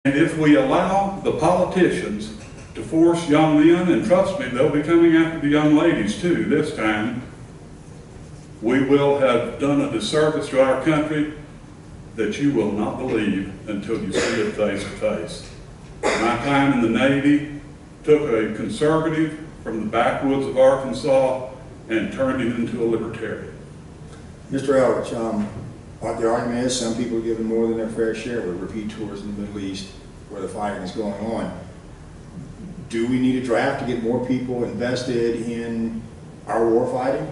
And if we allow the politicians to force young men, and trust me, they'll be coming after the young ladies too this time, we will have done a disservice to our country that you will not believe until you see it face to face. My time in the Navy took a conservative from the backwoods of Arkansas and turned him into a libertarian. Mr. Eldridge, what the argument is, some people are given more than their fair share with repeat tours in the Middle East where the fighting is going on. Do we need a draft to get more people invested in our war fighting?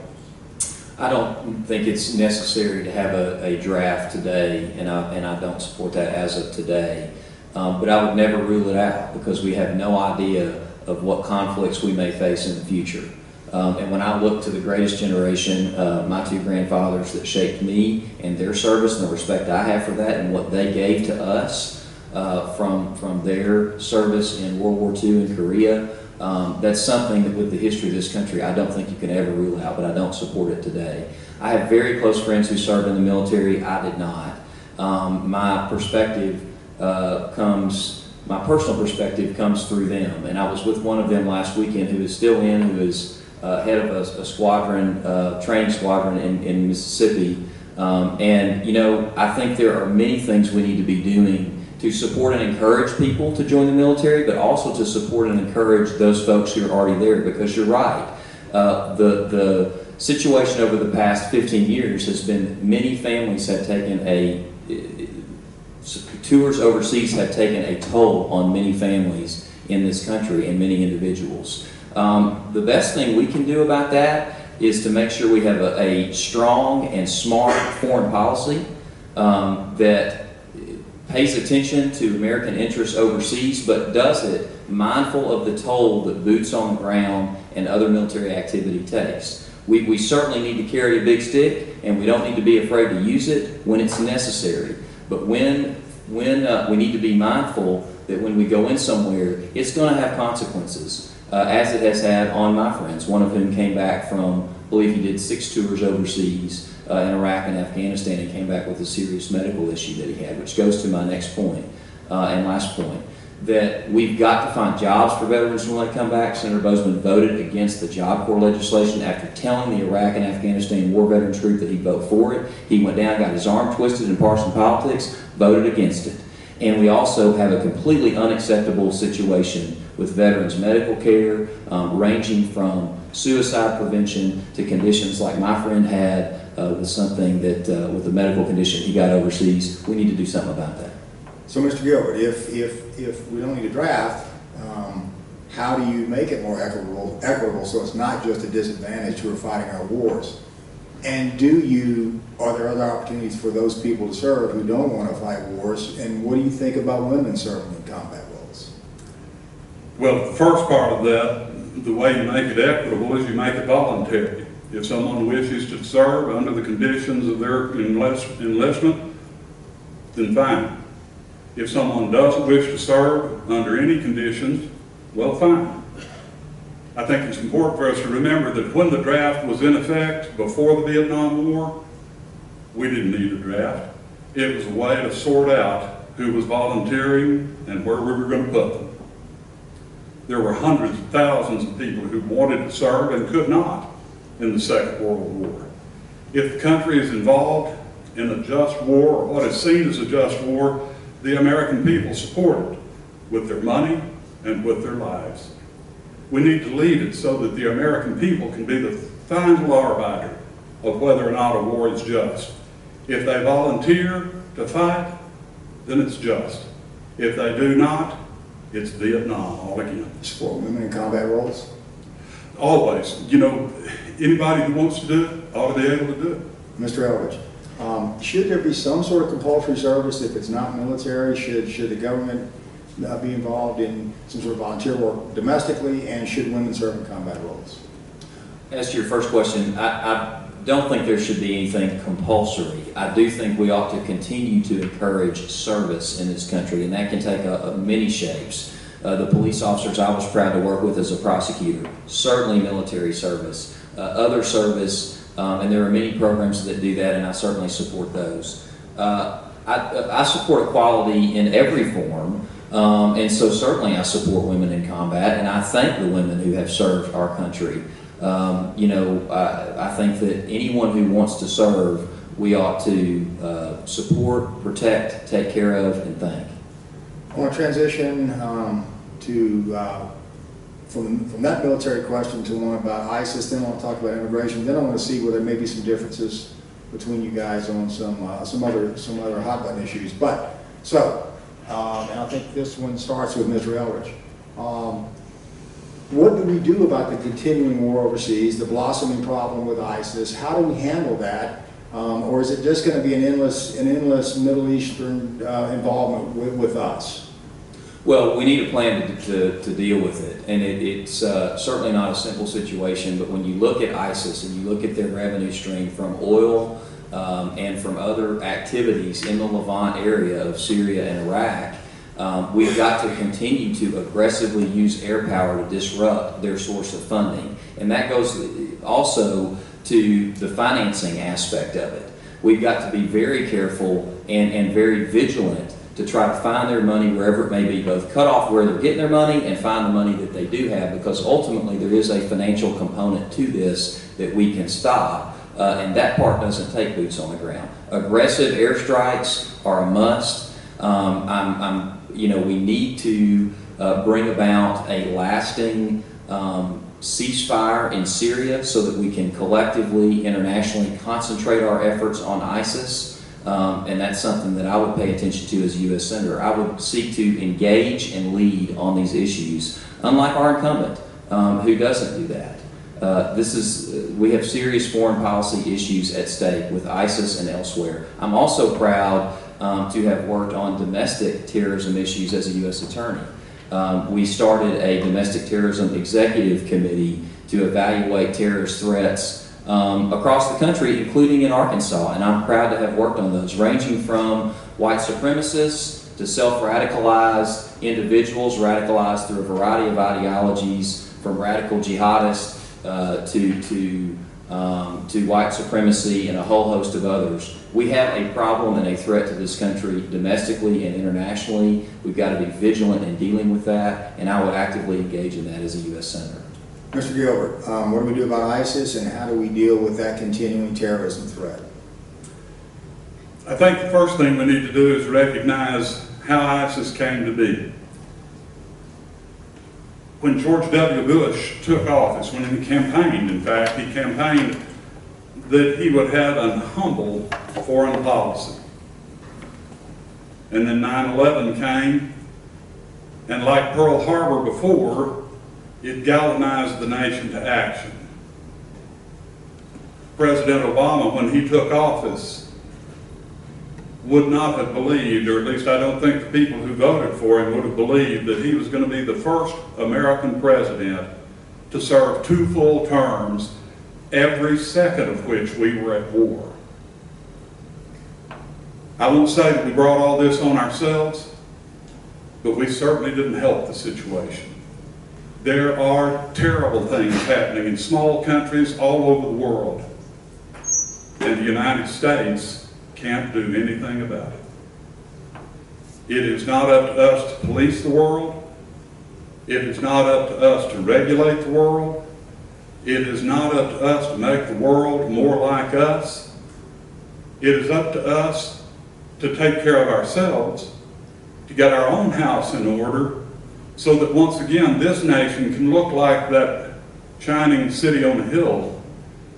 I don't think it's necessary to have a draft today, and I don't support that as of today. But I would never rule it out because we have no idea of what conflicts we may face in the future. And when I look to the greatest generation, my two grandfathers that shaped me and their service and the respect I have for that and what they gave to us from their service in World War II in Korea, that's something that with the history of this country I don't think you can ever rule out, but I don't support it today. I have very close friends who served in the military. I did not. My personal perspective comes through them, and I was with one of them last weekend who is still in, who is head of a squadron, training squadron in Mississippi. And you know, I think there are many things we need to be doing to support and encourage people to join the military, but also to support and encourage those folks who are already there, because you're right. The situation over the past 15 years has been many families have taken tours overseas have taken a toll on many families in this country and many individuals. The best thing we can do about that is to make sure we have a strong and smart foreign policy that pays attention to American interests overseas, but does it mindful of the toll that boots on the ground and other military activity takes. We certainly need to carry a big stick, and we don't need to be afraid to use it when it's necessary. But when we need to be mindful that when we go in somewhere, it's going to have consequences, as it has had on my friends, one of whom came back from, I believe he did 6 tours overseas in Iraq and Afghanistan, and came back with a serious medical issue that he had, which goes to my next point and last point, that we've got to find jobs for veterans when they come back. Senator Bozeman voted against the Job Corps legislation after telling the Iraq and Afghanistan war veterans group that he'd vote for it. He went down, got his arm twisted in partisan politics, voted against it. And we also have a completely unacceptable situation with veterans' medical care, ranging from suicide prevention to conditions like my friend had with something that, with a medical condition he got overseas. We need to do something about that. So, Mr. Gilbert, if we don't need a draft, how do you make it more equitable so it's not just a disadvantage who are fighting our wars? And are there other opportunities for those people to serve who don't want to fight wars? And what do you think about women serving in combat roles? Well, the first part of that, the way you make it equitable is you make it voluntary. If someone wishes to serve under the conditions of their enlistment, then fine. If someone doesn't wish to serve under any conditions, well, fine. I think it's important for us to remember that when the draft was in effect before the Vietnam War, we didn't need a draft. It was a way to sort out who was volunteering and where we were going to put them. There were hundreds of thousands of people who wanted to serve and could not in the Second World War. If the country is involved in a just war, or what is seen as a just war, the American people support it with their money and with their lives. We need to lead it so that the American people can be the final arbiter of whether or not a war is just. If they volunteer to fight, then it's just. If they do not, it's Vietnam all again. Support women in combat roles? Always. You know, anybody who wants to do it ought to be able to do it. Mr. Eldridge, should there be some sort of compulsory service if it's not military? Should the government be involved in some sort of volunteer work domestically, and should women serve in combat roles? As to your first question, I don't think there should be anything compulsory. I do think we ought to continue to encourage service in this country, and that can take many shapes. The police officers I was proud to work with as a prosecutor, certainly military service, other service, and there are many programs that do that, and I certainly support those. I support equality in every form, And so certainly I support women in combat, and I thank the women who have served our country. I think that anyone who wants to serve, we ought to support, protect, take care of, and thank. I want to transition from that military question to one about ISIS, then I want to talk about immigration, then I want to see where there may be some differences between you guys on some other hot button issues. But, and I think this one starts with Mr. Eldridge. What do we do about the continuing war overseas, the blossoming problem with ISIS? How do we handle that? Or is it just going to be an endless Middle Eastern involvement with us? Well, we need a plan to deal with it, and it's certainly not a simple situation, but when you look at ISIS and you look at their revenue stream from oil and from other activities in the Levant area of Syria and Iraq, we've got to continue to aggressively use air power to disrupt their source of funding. And that goes also to the financing aspect of it. We've got to be very careful and very vigilant to try to find their money wherever it may be, both cut off where they're getting their money and find the money that they do have, because ultimately there is a financial component to this that we can stop, and that part doesn't take boots on the ground. Aggressive airstrikes are a must. We need to bring about a lasting ceasefire in Syria so that we can collectively, internationally concentrate our efforts on ISIS. And that's something that I would pay attention to as a U.S. Senator. I would seek to engage and lead on these issues, unlike our incumbent, who doesn't do that. We have serious foreign policy issues at stake with ISIS and elsewhere. I'm also proud to have worked on domestic terrorism issues as a U.S. attorney. We started a domestic terrorism executive committee to evaluate terrorist threats across the country, including in Arkansas, and I'm proud to have worked on those, ranging from white supremacists to self-radicalized individuals radicalized through a variety of ideologies, from radical jihadists to white supremacy and a whole host of others. We have a problem and a threat to this country domestically and internationally. We've got to be vigilant in dealing with that, and I would actively engage in that as a U.S. Senator. Mr. Gilbert, what do we do about ISIS, and how do we deal with that continuing terrorism threat? I think the first thing we need to do is recognize how ISIS came to be. When George W. Bush took office, when he campaigned, in fact, he campaigned that he would have an humble foreign policy. And then 9/11 came, and like Pearl Harbor before, it galvanized the nation to action. President Obama, when he took office, would not have believed, or at least I don't think the people who voted for him would have believed, that he was going to be the first American president to serve 2 full terms, every second of which we were at war. I won't say that we brought all this on ourselves, but we certainly didn't help the situation. There are terrible things happening in small countries all over the world, and the United States can't do anything about it. It is not up to us to police the world. It is not up to us to regulate the world. It is not up to us to make the world more like us. It is up to us to take care of ourselves, to get our own house in order, so that once again this nation can look like that shining city on a hill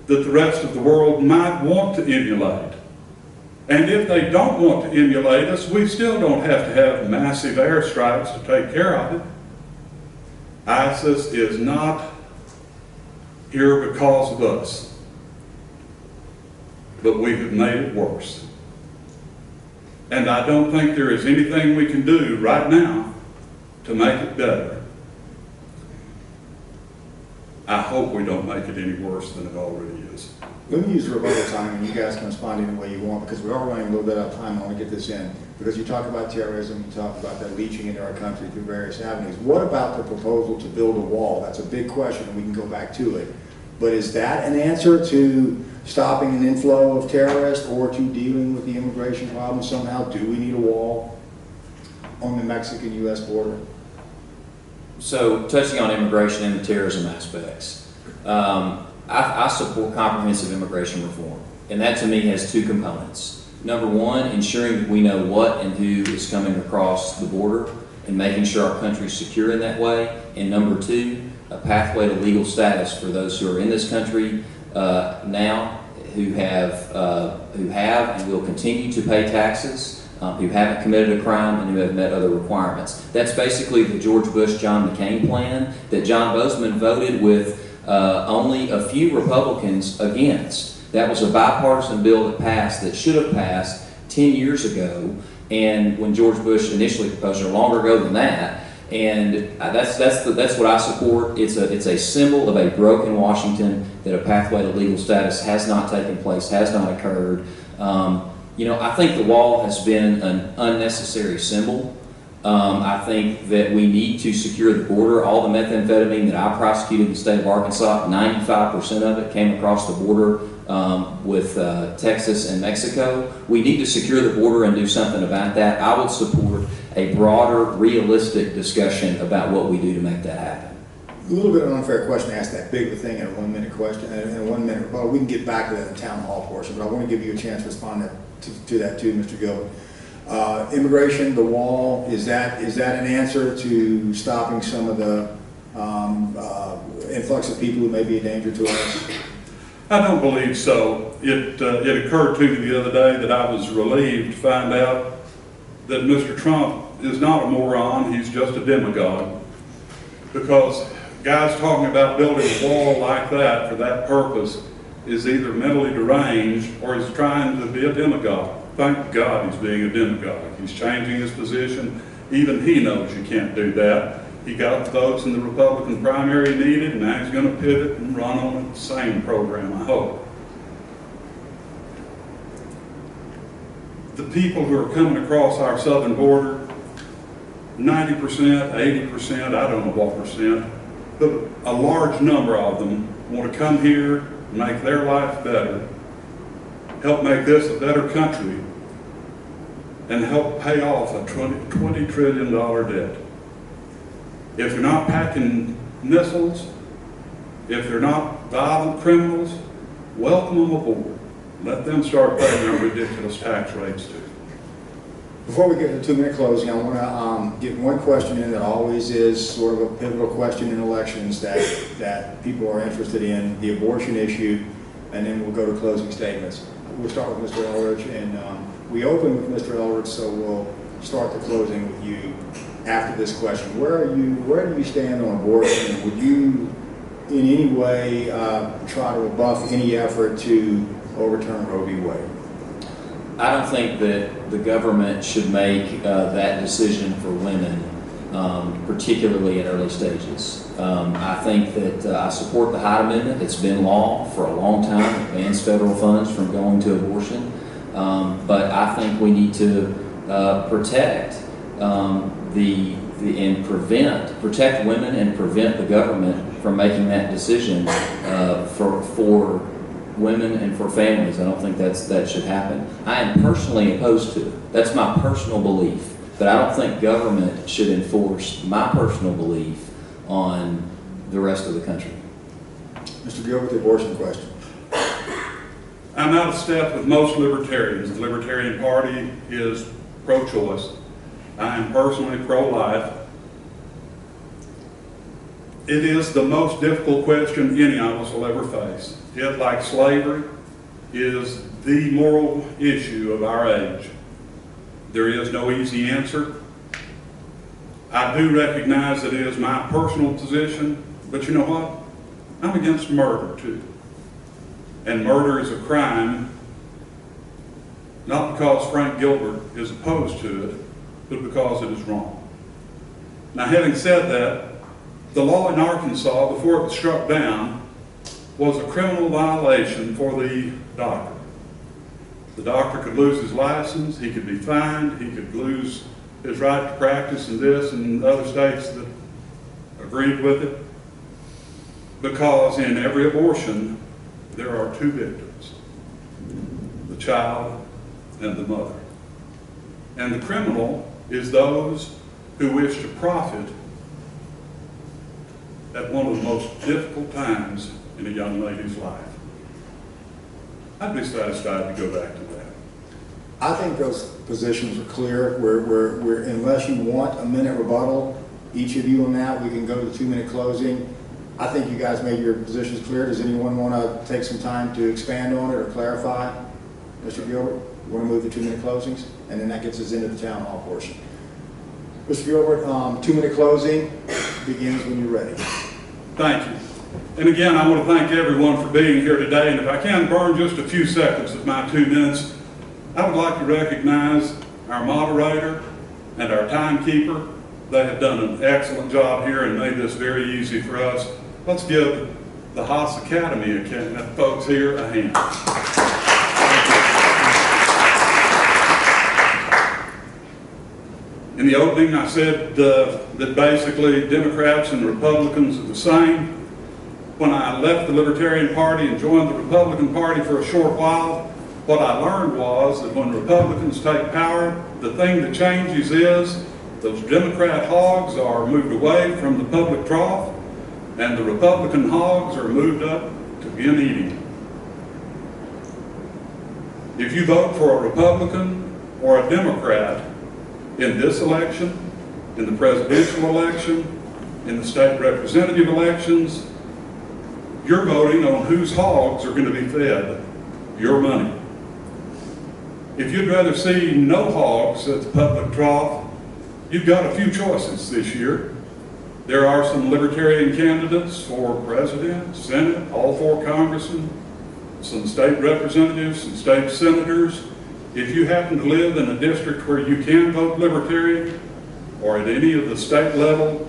that the rest of the world might want to emulate. And if they don't want to emulate us, we still don't have to have massive airstrikes to take care of it. ISIS is not here because of us, but we have made it worse. And I don't think there is anything we can do right now to make it better. I hope we don't make it any worse than it already is. Let me use the rebuttal time, and you guys can respond any way you want, because we are running a little bit out of time. I want to get this in, because you talk about terrorism, you talk about that leaching into our country through various avenues. What about the proposal to build a wall? That's a big question, and we can go back to it. But is that an answer to stopping an inflow of terrorists or to dealing with the immigration problem somehow? Do we need a wall? on the Mexican-U.S. border? So, touching on immigration and the terrorism aspects, I support comprehensive immigration reform, and that to me has two components. Number one, ensuring that we know what and who is coming across the border and making sure our country is secure in that way. And number two, a pathway to legal status for those who are in this country now, who have and will continue to pay taxes, who haven't committed a crime, and who have met other requirements. That's basically the George Bush, John McCain plan that John Bozeman voted with only a few Republicans against. That was a bipartisan bill that passed, that should have passed 10 years ago, and when George Bush initially proposed it, longer ago than that. And that's what I support. It's a symbol of a broken Washington, that a pathway to legal status has not taken place, has not occurred. I think the wall has been an unnecessary symbol. I think that we need to secure the border. All the methamphetamine that I prosecuted in the state of Arkansas, 95% of it came across the border with Texas and Mexico. We need to secure the border and do something about that. I would support a broader, realistic discussion about what we do to make that happen. A little bit of an unfair question to ask that big of a thing in a 1 minute question, in a 1 minute, well, we can get back to that in the town hall portion, but I want to give you a chance to respond to that too, Mr. Gilbert. Immigration, the wall, is that an answer to stopping some of the influx of people who may be a danger to us? I don't believe so. It occurred to me the other day that I was relieved to find out that Mr. Trump is not a moron, he's just a demagogue. Because guys talking about building a wall like that for that purpose is either mentally deranged or is trying to be a demagogue. Thank God he's being a demagogue. He's changing his position. Even he knows you can't do that. He got the votes in the Republican primary he needed, and now he's going to pivot and run on the same program, I hope. The people who are coming across our southern border, 90%, 80%, I don't know what percent, but a large number of them want to come here, make their life better, help make this a better country, and help pay off a $20 trillion debt. If you're not packing missiles, if they're not violent criminals, welcome them aboard. Let them start paying their ridiculous tax rates too. Before we get to the 2 minute closing, I want to get one question in that always is sort of a pivotal question in elections that people are interested in, the abortion issue, and then we'll go to closing statements. We'll start with Mr. Eldridge, and we open with Mr. Eldridge, so we'll start the closing with you after this question. Where do you stand on abortion? Would you in any way try to rebuff any effort to overturn Roe v. Wade? I don't think that the government should make that decision for women, particularly in early stages. I think that I support the Hyde Amendment. It's been law for a long time. It bans federal funds from going to abortion. But I think we need to protect protect women and prevent the government from making that decision for women and for families. I don't think that should happen. I am personally opposed to it. That's my personal belief. But I don't think government should enforce my personal belief on the rest of the country. Mr. Gilbert, the abortion question. I'm out of step with most libertarians. The Libertarian Party is pro-choice. I am personally pro-life. It is the most difficult question any of us will ever face. It, like slavery, is the moral issue of our age. There is no easy answer. I do recognize that it is my personal position, but you know what? I'm against murder too. And murder is a crime, not because Frank Gilbert is opposed to it, but because it is wrong. Now, having said that, the law in Arkansas, before it was struck down, was a criminal violation for the doctor. The doctor could lose his license, he could be fined, he could lose his right to practice in this and other states that agreed with it, because in every abortion there are two victims, the child and the mother. And the criminal is those who wish to profit at one of the most difficult times in a young lady's life. I'd be satisfied to go back to that. I think those positions are clear. Unless you want a minute rebuttal, each of you on that, we can go to the 2-minute closing. I think you guys made your positions clear. Does anyone want to take some time to expand on it or clarify? Mr. Gilbert, you want to move the 2-minute closings? And then that gets us into the town hall portion. Mr. Gilbert, 2-minute closing begins when you're ready. Thank you. And again, I want to thank everyone for being here today. And if I can burn just a few seconds of my 2 minutes, I would like to recognize our moderator and our timekeeper. They have done an excellent job here and made this very easy for us. Let's give the Haas Academy folks here a hand. In the opening, I said that basically Democrats and Republicans are the same. When I left the Libertarian Party and joined the Republican Party for a short while, what I learned was that when Republicans take power, the thing that changes is those Democrat hogs are moved away from the public trough, and the Republican hogs are moved up to begin eating. If you vote for a Republican or a Democrat in this election, in the presidential election, in the state representative elections, you're voting on whose hogs are going to be fed your money. If you'd rather see no hogs at the public trough, you've got a few choices this year. There are some libertarian candidates for president, senate, all 4 congressmen, some state representatives, some state senators. If you happen to live in a district where you can vote libertarian or at any of the state level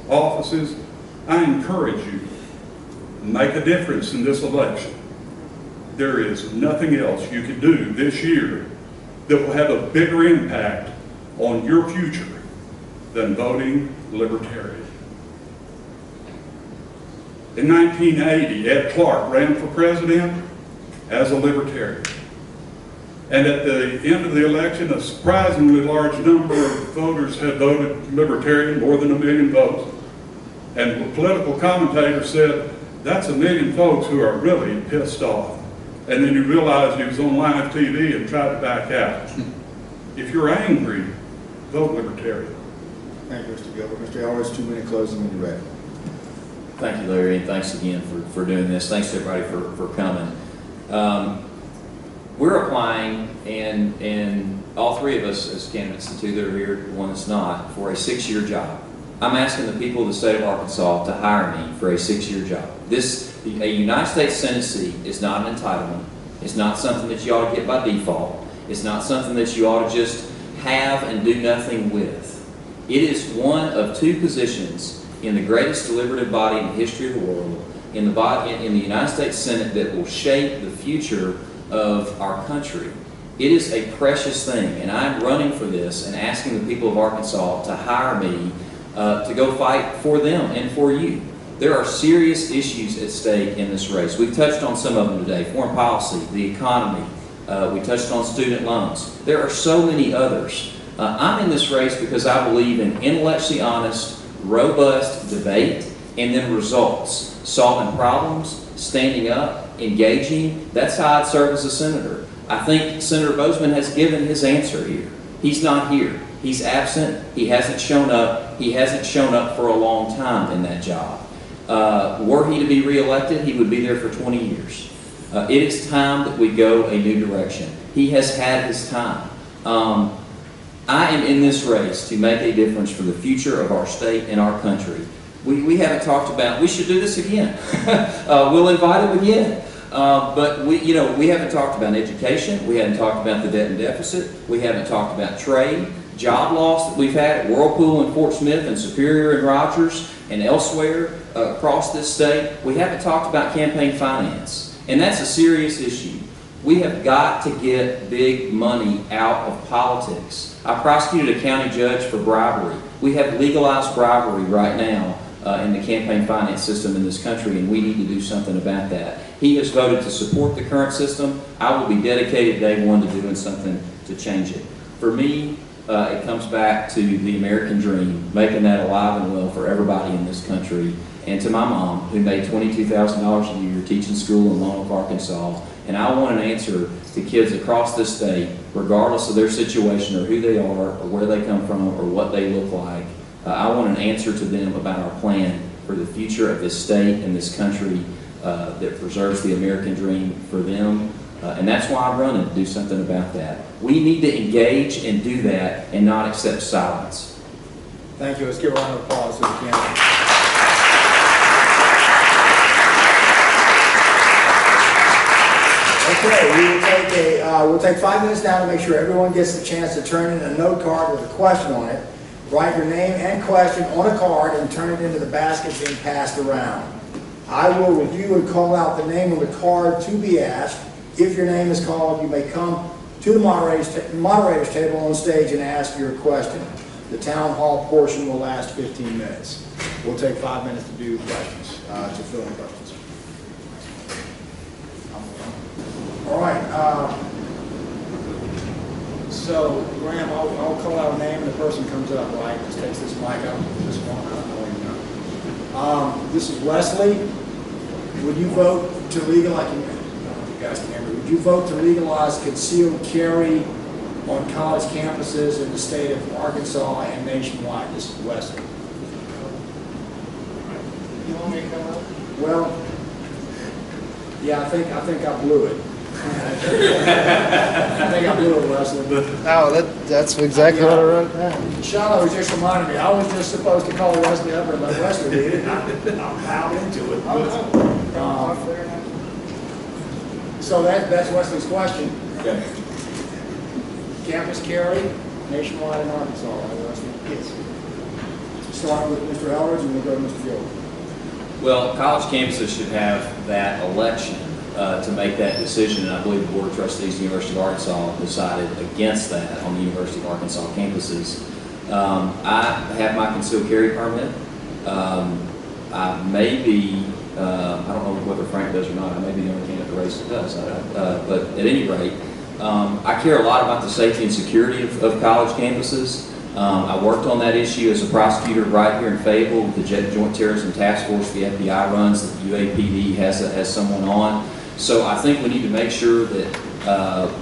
offices, I encourage you to make a difference in this election. There is nothing else you can do this year that will have a bigger impact on your future than voting libertarian. In 1980, Ed Clark ran for president as a libertarian. And at the end of the election, a surprisingly large number of voters had voted libertarian, more than 1 million votes. And the political commentator said, that's 1 million folks who are really pissed off. And then he realized he was on live TV and tried to back out. If you're angry, vote libertarian. Thank you, Mr. Gilbert. Mr. Eldridge, 2-minute closing when you're ready. Thank you, Larry, and thanks again for doing this. Thanks to everybody for coming. We're applying, and all 3 of us as candidates, the 2 that are here, the one that's not, for a 6-year job. I'm asking the people of the state of Arkansas to hire me for a 6-year job. A United States Senate seat is not an entitlement. It's not something that you ought to get by default. It's not something that you ought to just have and do nothing with. It is one of 2 positions in the greatest deliberative body in the history of the world, in the United States Senate, that will shape the future of our country. It is a precious thing, and I'm running for this and asking the people of Arkansas to hire me to go fight for them and for you. There are serious issues at stake in this race. We've touched on some of them today: foreign policy, the economy. We touched on student loans. There are so many others. I'm in this race because I believe in intellectually honest, robust debate, and then results. Solving problems, standing up, engaging. That's how I'd serve as a senator. I think Senator Bozeman has given his answer here. He's not here. He's absent. He hasn't shown up. He hasn't shown up for a long time in that job. Were he to be reelected, he would be there for 20 years. It is time that we go a new direction. He has had his time. I am in this race to make a difference for the future of our state and our country. We haven't talked about, we should do this again. We'll invite him again. But we haven't talked about education. We haven't talked about the debt and deficit. We haven't talked about trade, job loss that we've had at Whirlpool and Fort Smith and Superior and Rogers and elsewhere across this state. We haven't talked about campaign finance. And that's a serious issue. We have got to get big money out of politics. I prosecuted a county judge for bribery. We have legalized bribery right now in the campaign finance system in this country, and we need to do something about that. He has voted to support the current system. I will be dedicated day one to doing something to change it. For me, it comes back to the American dream, making that alive and well for everybody in this country. And to my mom, who made $22,000 a year teaching school in Lone Oak, Arkansas. And I want an answer to kids across this state, regardless of their situation or who they are or where they come from or what they look like. I want an answer to them about our plan for the future of this state and this country that preserves the American dream for them. And that's why I'm running, to do something about that. We need to engage and do that and not accept silence. Thank you. Let's give a round of applause to the candidate. Okay, we'll take 5 minutes now to make sure everyone gets the chance to turn in a note card with a question on it. Write your name and question on a card and turn it into the basket being passed around. I will review and call out the name on the card to be asked. If your name is called, you may come to the moderator's table on stage and ask your question. The town hall portion will last 15 minutes. We'll take 5 minutes to do questions, to fill in questions. All right. So, Graham, I'll call out a name and the person comes up, right? Just takes this mic up. This one, I don't even know. This is Wesley. Would you vote to legalize? You guys can hear me. Would you vote to legalize concealed carry on college campuses in the state of Arkansas and nationwide? This is Wesley. You want me to come up? Well, yeah, I think I blew it. I think I blew it, Wesley. Oh, that's exactly what I wrote down. Shiloh was just reminding me, I was just supposed to call Wesley up and let Wesley read it, and I plowed into it. So that's Wesley's question. Okay. Campus carry nationwide in Arkansas, right, Wesley? Yes. Starting with Mr. Eldridge and we'll go to Mr. Field. Well, college campuses should have that election to make that decision, and I believe the Board of Trustees of the University of Arkansas decided against that on the University of Arkansas campuses. I have my concealed carry permit. I may be, I don't know whether Frank does or not, I may be the only candidate in the race that does, but at any rate, I care a lot about the safety and security of college campuses. I worked on that issue as a prosecutor right here in Fayetteville with the Joint Terrorism Task Force the FBI runs, that the UAPD has someone on. So I think we need to make sure that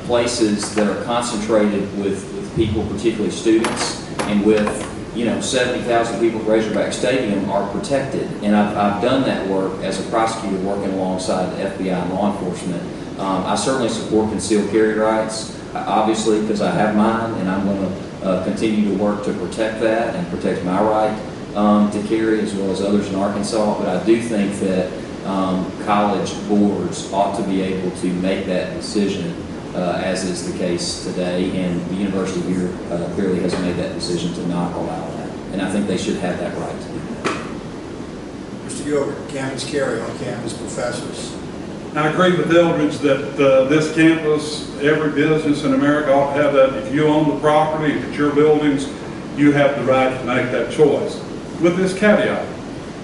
places that are concentrated with people, particularly students, and with 70,000 people at Razorback Stadium are protected. And I've done that work as a prosecutor working alongside the FBI and law enforcement. I certainly support concealed carry rights, obviously, because I have mine, and I'm going to continue to work to protect that and protect my right to carry, as well as others in Arkansas. But I do think that college boards ought to be able to make that decision, as is the case today, and the University of here clearly has made that decision to not allow that. And I think they should have that right to do that. Mr. Gilbert, campus carry on campus professors. I agree with Eldridge that this campus, every business in America ought to have that. If you own the property, if it's your buildings, you have the right to make that choice. With this caveat,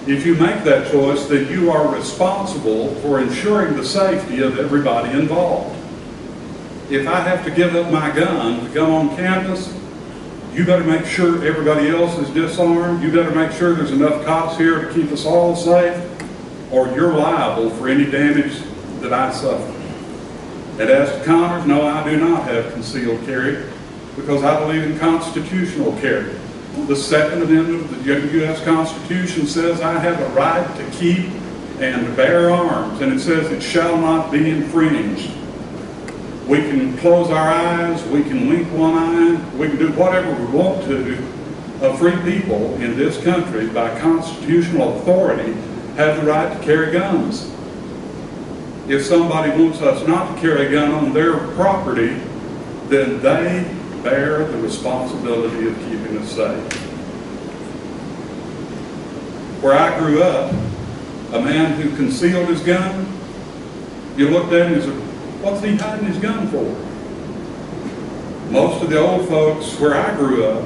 if you make that choice, then you are responsible for ensuring the safety of everybody involved. If I have to give up my gun to go on campus, you better make sure everybody else is disarmed. You better make sure there's enough cops here to keep us all safe, or you're liable for any damage that I suffer. And as to Connors, no, I do not have concealed carry because I believe in constitutional carry. The Second Amendment of the U.S. Constitution says I have a right to keep and to bear arms, and it says it shall not be infringed. We can close our eyes, we can wink one eye, we can do whatever we want to. Free people in this country, by constitutional authority, have the right to carry guns. If somebody wants us not to carry a gun on their property, then they bear the responsibility of keeping us safe. Where I grew up, a man who concealed his gun, you looked at him and said, what's he hiding his gun for? Most of the old folks where I grew up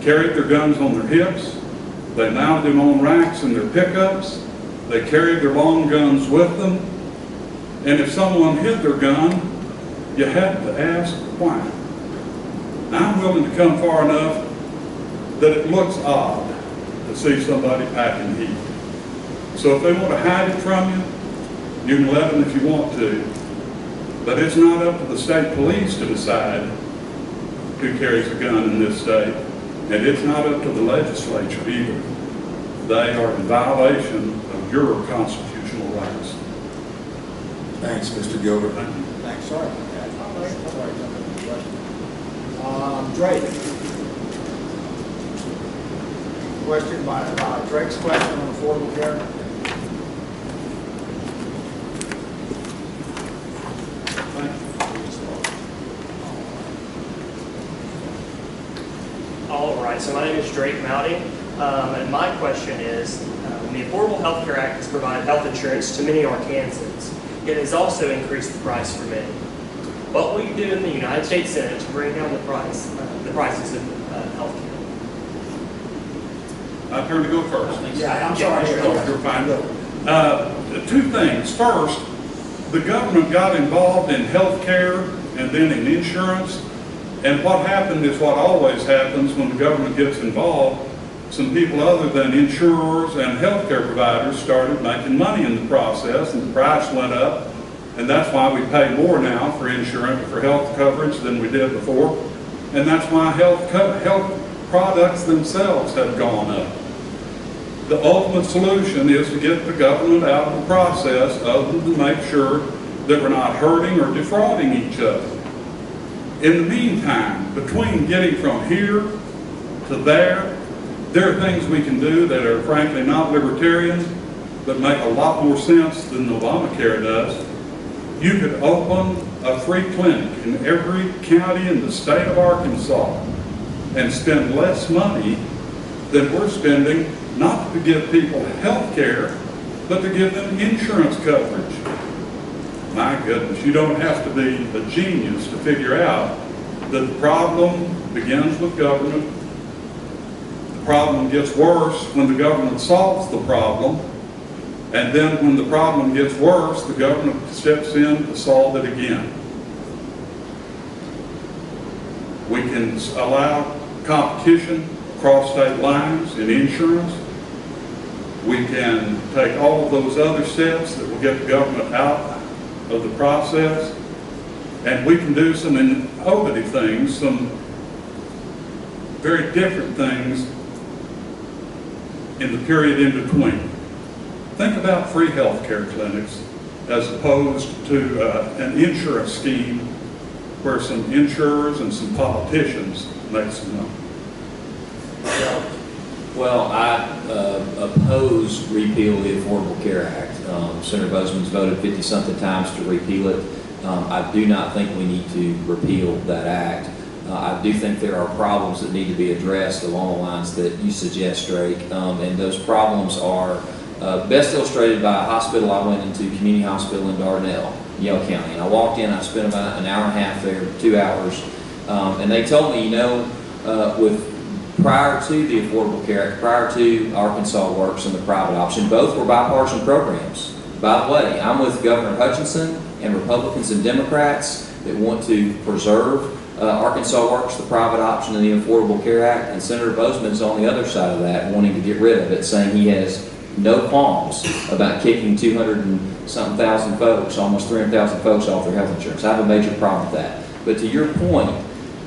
carried their guns on their hips, they mounted them on racks in their pickups, they carried their long guns with them, and if someone hid their gun, you had to ask why. I'm willing to come far enough that it looks odd to see somebody packing heat. So if they want to hide it from you, you can let them if you want to. But it's not up to the state police to decide who carries a gun in this state. And it's not up to the legislature either. They are in violation of your constitutional rights. Thanks, Mr. Gilbert. Thank you. Thanks, sorry. Drake. Question by Drake's question on affordable care. All right, so my name is Drake Mouty, and my question is, the Affordable Health Care Act has provided health insurance to many Arkansans. It has also increased the price for many. What will you do in the United States Senate to bring down the prices of health care? My turn to go first. Yeah, I'm sorry. You're fine. Two things. First, the government got involved in health care and then in insurance. And what happened is what always happens when the government gets involved. Some people other than insurers and healthcare providers started making money in the process, and the price went up. And that's why we pay more now for insurance, for health coverage than we did before. And that's why health products themselves have gone up. The ultimate solution is to get the government out of the process other than to make sure that we're not hurting or defrauding each other. In the meantime, between getting from here to there are things we can do that are frankly not libertarian, but make a lot more sense than Obamacare does. You could open a free clinic in every county in the state of Arkansas and spend less money than we're spending, not to give people health care, but to give them insurance coverage. My goodness, you don't have to be a genius to figure out that the problem begins with government. The problem gets worse when the government solves the problem. And then when the problem gets worse, the government steps in to solve it again. We can allow competition across state lines in insurance. We can take all of those other steps that will get the government out of the process. And we can do some innovative things, some very different things in the period in between. Think about free health care clinics as opposed to an insurance scheme where some insurers and some politicians make some money. Well, I oppose repeal of the Affordable Care Act. Senator Bozeman's voted 50-something times to repeal it. I do not think we need to repeal that act. I do think there are problems that need to be addressed along the lines that you suggest, Drake, and those problems are best illustrated by a hospital I went into, community hospital in Dardanelle, Yale County. And I walked in, I spent about an hour and a half there, 2 hours, and they told me, prior to the Affordable Care Act, prior to Arkansas Works and the private option, both were bipartisan programs. By the way, I'm with Governor Hutchinson and Republicans and Democrats that want to preserve Arkansas Works, the private option, and the Affordable Care Act, and Senator Bozeman's on the other side of that, wanting to get rid of it, saying he has no qualms about kicking 200-something thousand folks, almost 300,000 folks off their health insurance. I have a major problem with that. But to your point,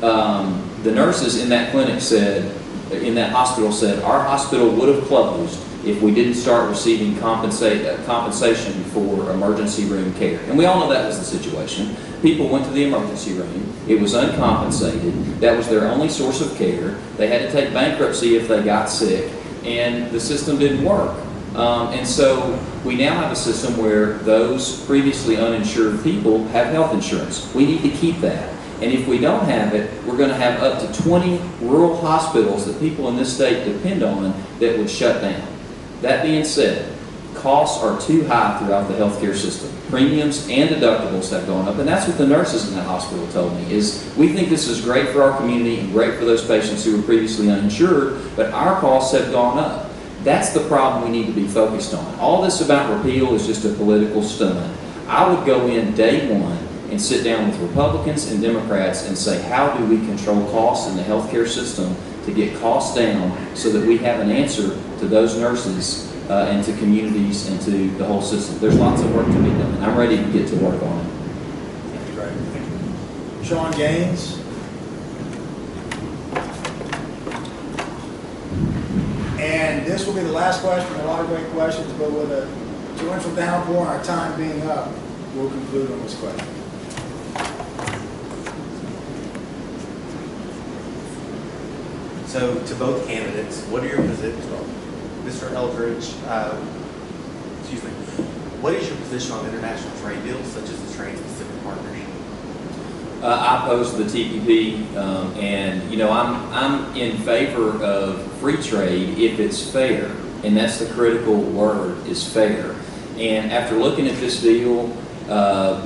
the nurses in that clinic said, in that hospital said, our hospital would have closed if we didn't start receiving compensation for emergency room care. And we all know that was the situation. People went to the emergency room. It was uncompensated. That was their only source of care. They had to take bankruptcy if they got sick, and the system didn't work. And so we now have a system where those previously uninsured people have health insurance. We need to keep that. And if we don't have it, we're going to have up to 20 rural hospitals that people in this state depend on that would shut down. That being said, costs are too high throughout the healthcare system. Premiums and deductibles have gone up, and that's what the nurses in that hospital told me, is we think this is great for our community and great for those patients who were previously uninsured, but our costs have gone up. That's the problem we need to be focused on. All this about repeal is just a political stunt. I would go in day one and sit down with Republicans and Democrats and say, how do we control costs in the healthcare system to get costs down so that we have an answer to those nurses and to communities and to the whole system. There's lots of work to be done, and I'm ready to get to work on it. Great. Sean Gaines. And this will be the last question. A lot of great questions, but with a torrential downpour and our time being up, we'll conclude on this question. So, to both candidates, what are your positions? Mr. Eldridge, excuse me, what is your position on international trade deals such as the Trans-Pacific Partnership? I oppose the TPP, and you know I'm in favor of free trade if it's fair, and that's the critical word, is fair. And after looking at this deal,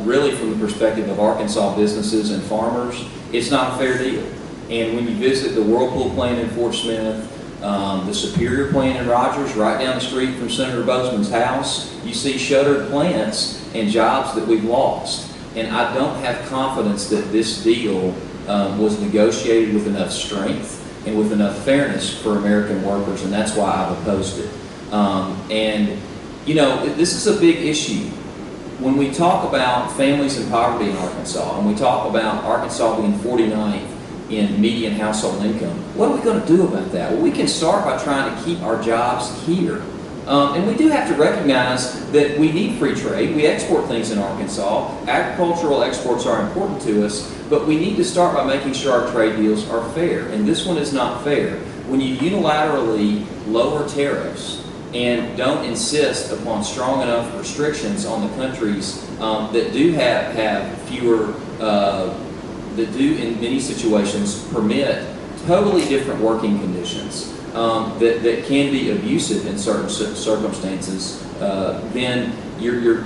really from the perspective of Arkansas businesses and farmers, it's not a fair deal. And when you visit the Whirlpool plant in Fort Smith, the Superior plant in Rogers, right down the street from Senator Bozeman's house, you see shuttered plants and jobs that we've lost. And I don't have confidence that this deal was negotiated with enough strength and with enough fairness for American workers, and that's why I've opposed it. And, you know, this is a big issue. When we talk about families in poverty in Arkansas, and we talk about Arkansas being 49th in median household income, what are we going to do about that? Well, we can start by trying to keep our jobs here. And we do have to recognize that we need free trade. We export things in Arkansas. Agricultural exports are important to us, but we need to start by making sure our trade deals are fair. And this one is not fair. When you unilaterally lower tariffs and don't insist upon strong enough restrictions on the countries that do have fewer, that do in many situations permit totally different working conditions, that can be abusive in certain circumstances, then you're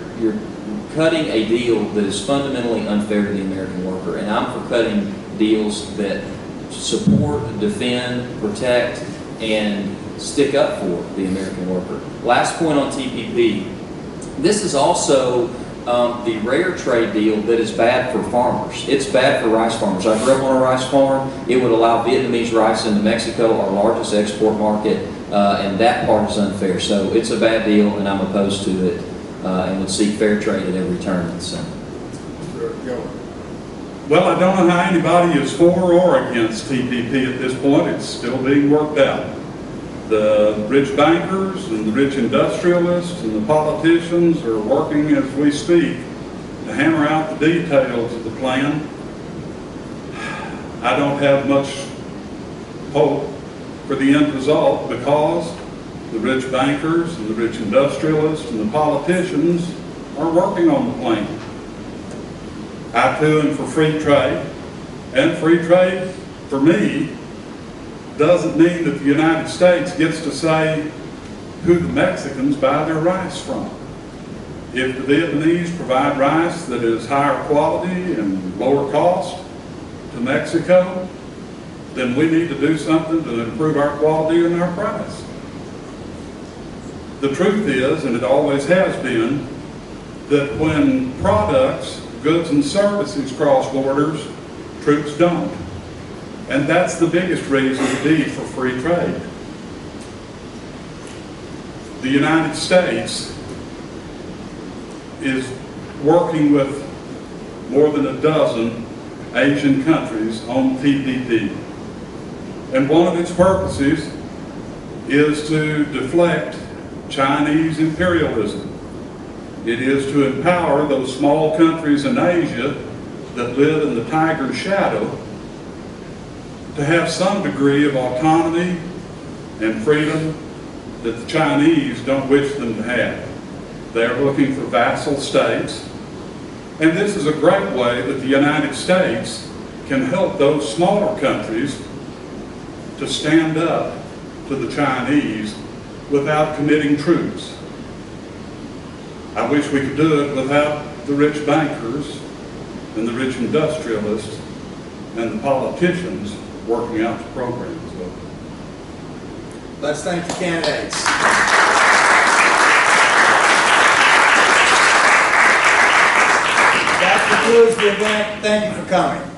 cutting a deal that is fundamentally unfair to the American worker. And I'm for cutting deals that support, defend, protect, and stick up for the American worker. Last point on TPP. This is also the rare trade deal that is bad for farmers. It's bad for rice farmers. I grew up on a rice farm. It would allow Vietnamese rice into Mexico, our largest export market, and that part is unfair. So it's a bad deal, and I'm opposed to it, and would seek fair trade at every turn in the Senate. Well, I don't know how anybody is for or against TPP at this point. It's still being worked out. The rich bankers and the rich industrialists and the politicians are working as we speak to hammer out the details of the plan. I don't have much hope for the end result because the rich bankers and the rich industrialists and the politicians are working on the plan. I too am for free trade, and free trade for me doesn't mean that the United States gets to say who the Mexicans buy their rice from. If the Vietnamese provide rice that is higher quality and lower cost to Mexico, then we need to do something to improve our quality and our price. The truth is, and it always has been, that when products, goods and services cross borders, troops don't. And that's the biggest reason to be for free trade. The United States is working with more than a dozen Asian countries on TPP. And one of its purposes is to deflect Chinese imperialism. It is to empower those small countries in Asia that live in the tiger's shadow to have some degree of autonomy and freedom that the Chinese don't wish them to have. They're looking for vassal states, and this is a great way that the United States can help those smaller countries to stand up to the Chinese without committing troops. I wish we could do it without the rich bankers and the rich industrialists and the politicians working out the programs. Let's thank the candidates. That concludes the event. Thank you for coming.